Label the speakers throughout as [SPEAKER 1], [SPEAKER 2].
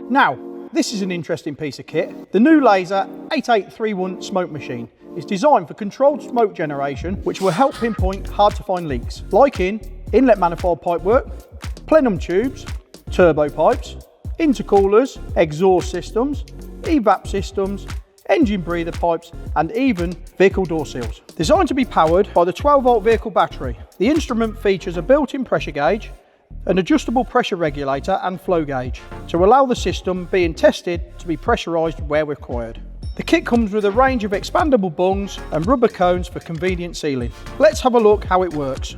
[SPEAKER 1] Now, this is an interesting piece of kit. The new Laser 8831 smoke machine is designed for controlled smoke generation, which will help pinpoint hard to find leaks, like in inlet manifold pipework, plenum tubes, turbo pipes, intercoolers, exhaust systems, EVAP systems, engine breather pipes, and even vehicle door seals. Designed to be powered by the 12-volt vehicle battery, the instrument features a built-in pressure gauge, an adjustable pressure regulator and flow gauge to allow the system being tested to be pressurised where required. The kit comes with a range of expandable bungs and rubber cones for convenient sealing. Let's have a look how it works.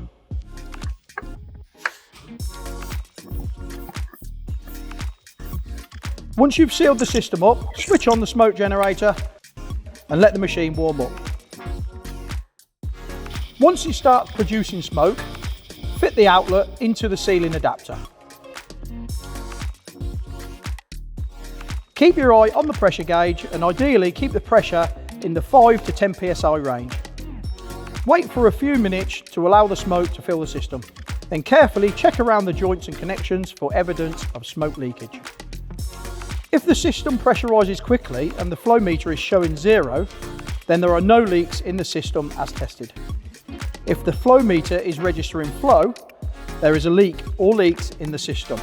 [SPEAKER 1] Once you've sealed the system up, switch on the smoke generator and let the machine warm up. Once it starts producing smoke, fit the outlet into the sealing adapter. Keep your eye on the pressure gauge and ideally keep the pressure in the 5 to 10 psi range. Wait for a few minutes to allow the smoke to fill the system. Then carefully check around the joints and connections for evidence of smoke leakage. If the system pressurises quickly and the flow meter is showing 0, then there are no leaks in the system as tested. If the flow meter is registering flow, there is a leak or leaks in the system.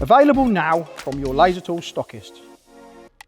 [SPEAKER 1] Available now from your Laser Tools stockist.